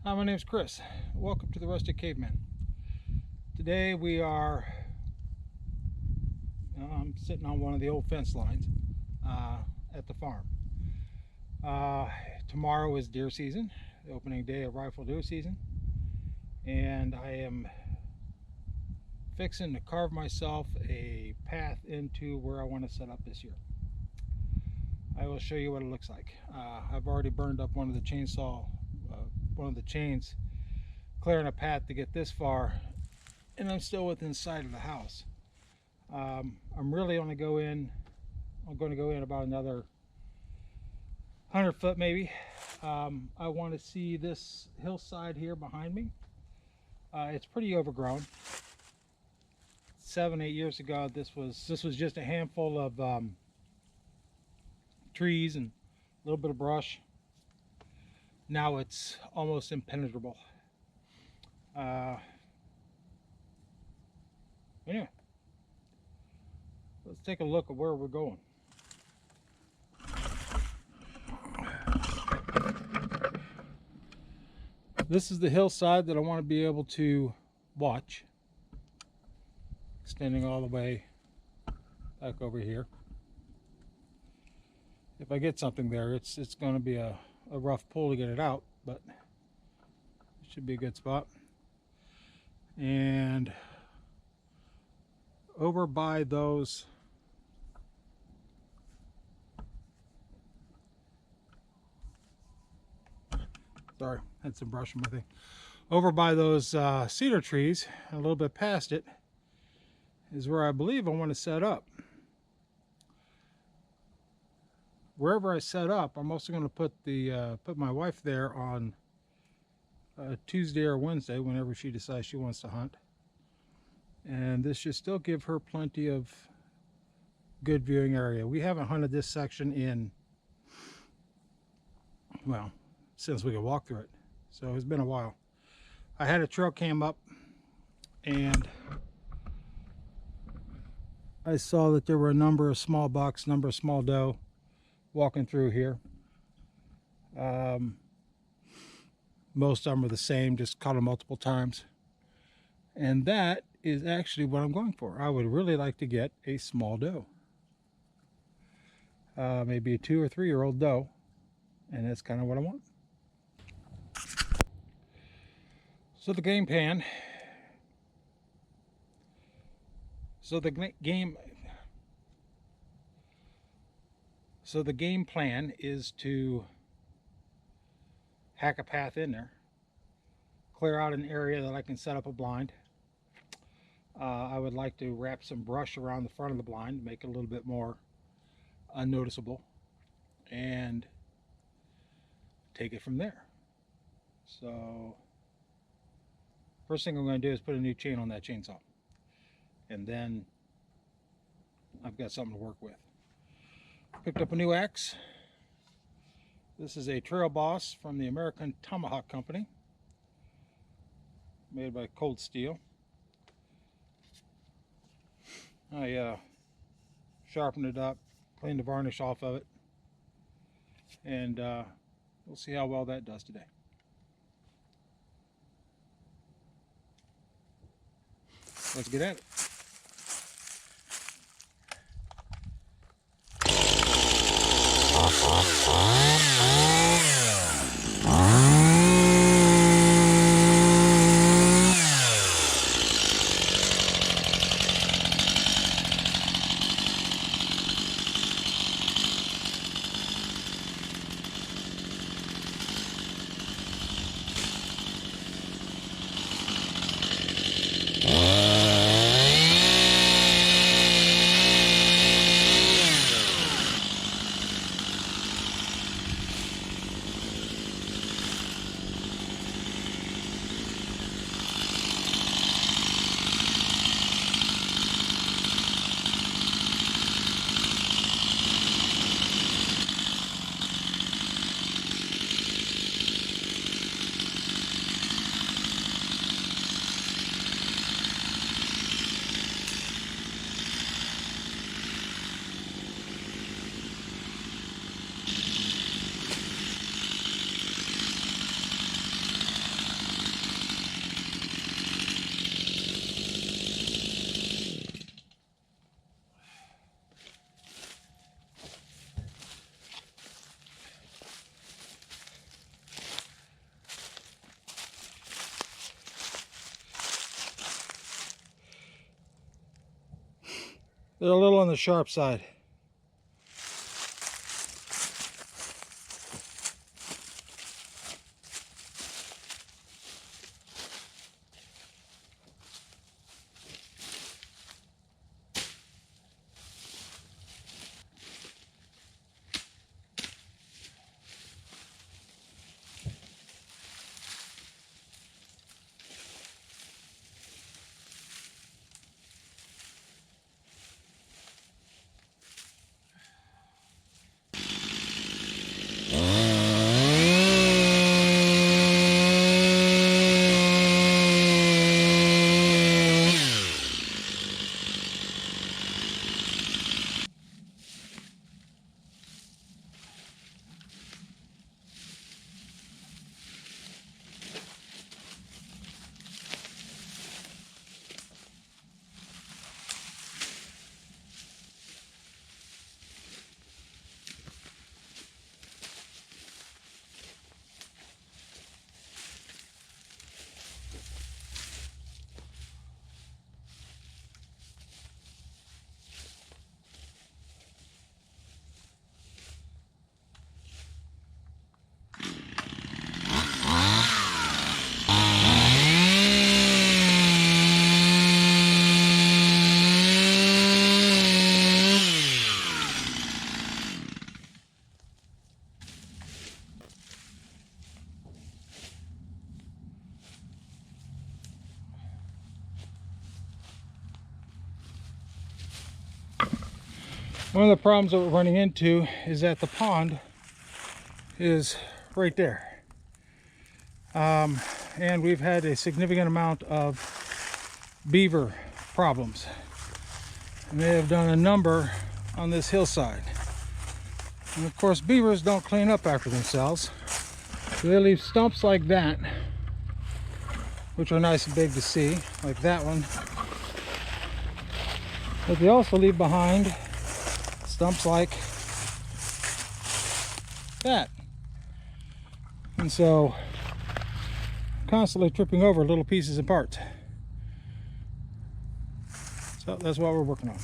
Hi, my name is Chris. Welcome to the Rustic Caveman. Today I'm sitting on one of the old fence lines at the farm. Tomorrow is deer season, the opening day of rifle deer season, and I am fixing to carve myself a path into where I want to set up this year. I will show you what it looks like. I've already burned up one of the chains, clearing a path to get this far, and I'm still within sight of the house. I'm really only going to go in about another 100 foot maybe. I want to see this hillside here behind me. It's pretty overgrown. 7-8 years ago, this was just a handful of trees and a little bit of brush. Now it's almost impenetrable. Anyway, let's take a look at where we're going. This is the hillside that I want to be able to watch, extending all the way back over here. If I get something there, it's going to be a rough pull to get it out, but it should be a good spot. And over by those had some brush on my thing. Over by those cedar trees, a little bit past it, is where I believe I want to set up. Wherever I set up, I'm also going to put my wife there on Tuesday or Wednesday, whenever she decides she wants to hunt. And this should still give her plenty of good viewing area. We haven't hunted this section in, well, since we could walk through it, so it's been a while. I had a trail cam up and I saw that there were a number of small bucks, number of small doe walking through here. Most of them are the same, just caught them multiple times, and that is actually what I'm going for. I would really like to get a small doe, maybe a 2 or 3 year old doe, and that's kind of what I want. So the game plan. So the game plan is to hack a path in there, clear out an area that I can set up a blind. I would like to wrap some brush around the front of the blind to make it a little bit more unnoticeable, and take it from there. So first thing I'm going to do is put a new chain on that chainsaw, and then I've got something to work with. Picked up a new axe. This is a Trail Boss from the American Tomahawk Company, made by Cold Steel. I sharpened it up, cleaned the varnish off of it, and we'll see how well that does today. Let's get at it. They're a little on the sharp side. One of the problems that we're running into is that the pond is right there. And we've had a significant amount of beaver problems. And they have done a number on this hillside. And of course, beavers don't clean up after themselves. So they leave stumps like that, which are nice and big to see, like that one. But they also leave behind stumps like that. And so, constantly tripping over little pieces and parts. So that's what we're working on.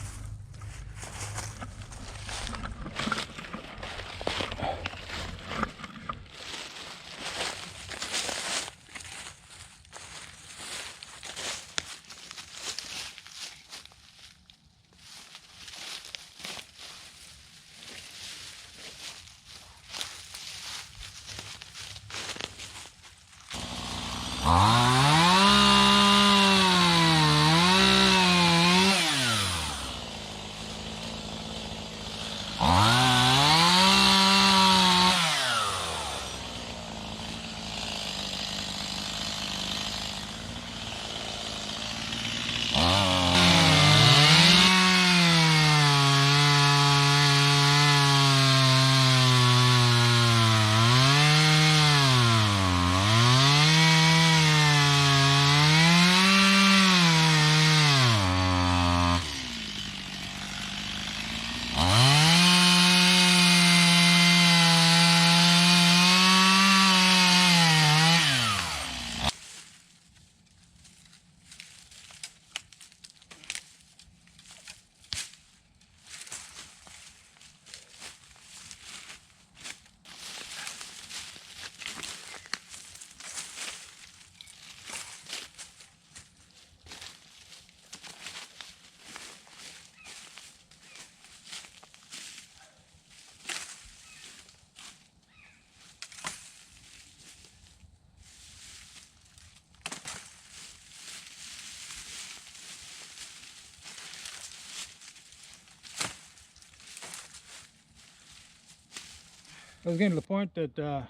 I was getting to the point that I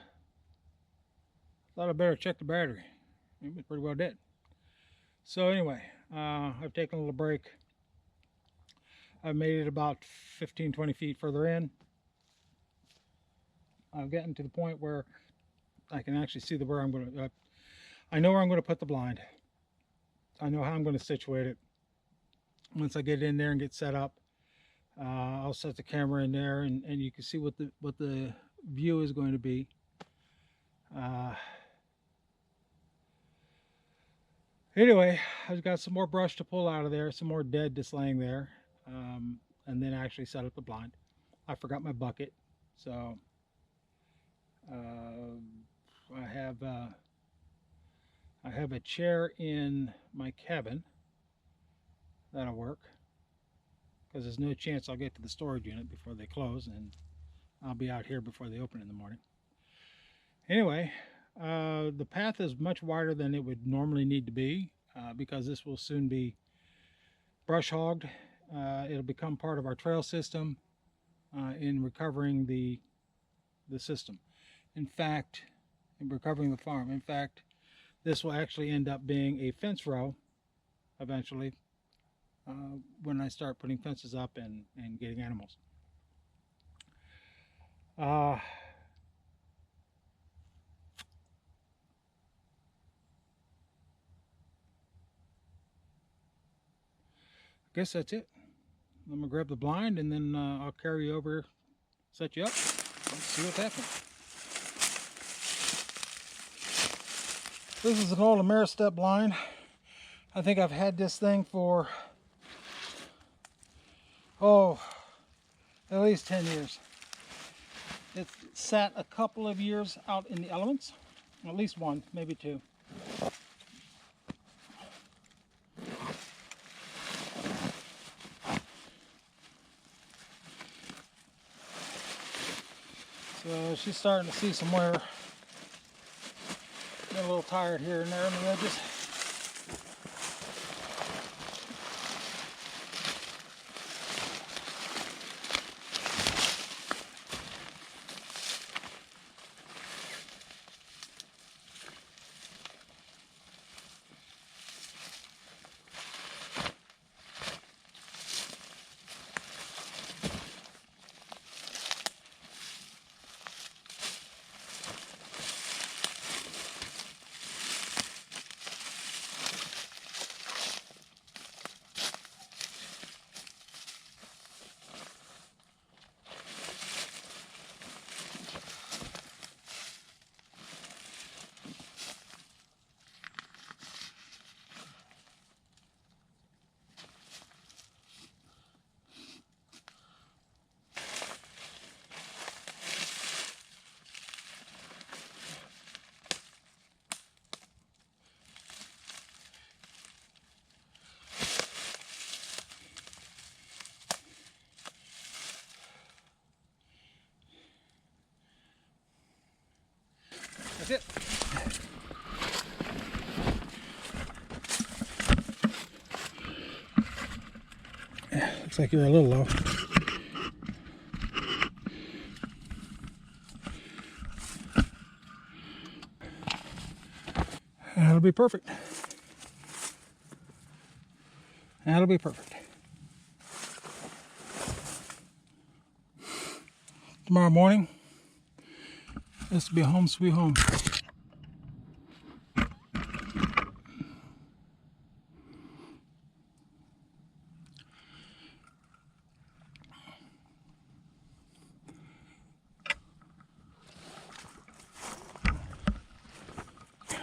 thought I better check the battery. It was pretty well dead. So anyway, I've taken a little break. I've made it about 15-20 feet further in. I've gotten to the point where I can actually see where I'm going to, I know where I'm going to put the blind. I know how I'm going to situate it. Once I get in there and get set up, I'll set the camera in there, and you can see what the view is going to be. Anyway, I've got some more brush to pull out of there, some more dead that's laying there. and then actually set up the blind. I forgot my bucket, so I have a chair in my cabin that'll work, because there's no chance I'll get to the storage unit before they close, and I'll be out here before they open in the morning. Anyway, the path is much wider than it would normally need to be, because this will soon be brush hogged. It'll become part of our trail system in recovering the system. In fact, in recovering the farm. In fact, this will actually end up being a fence row eventually, when I start putting fences up and getting animals. I guess that's it. I'm gonna grab the blind, and then I'll carry you over, set you up, let's see what's happening. This is an old Ameristep blind. I think I've had this thing for, at least 10 years. It's sat a couple of years out in the elements, at least one, maybe two. So she's starting to see some wear. Get a little tired here and there on the edges. That's it. Yeah, looks like you're a little low. That'll be perfect. That'll be perfect. Tomorrow morning, this will be home sweet home.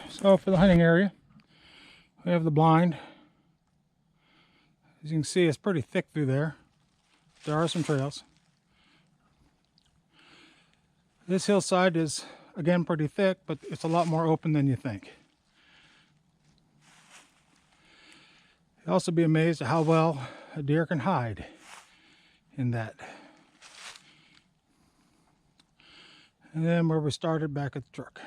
So for the hunting area, we have the blind. As you can see, it's pretty thick through there. There are some trails. This hillside is, again, pretty thick, but it's a lot more open than you think. You'll also be amazed at how well a deer can hide in that. And then where we started, back at the truck.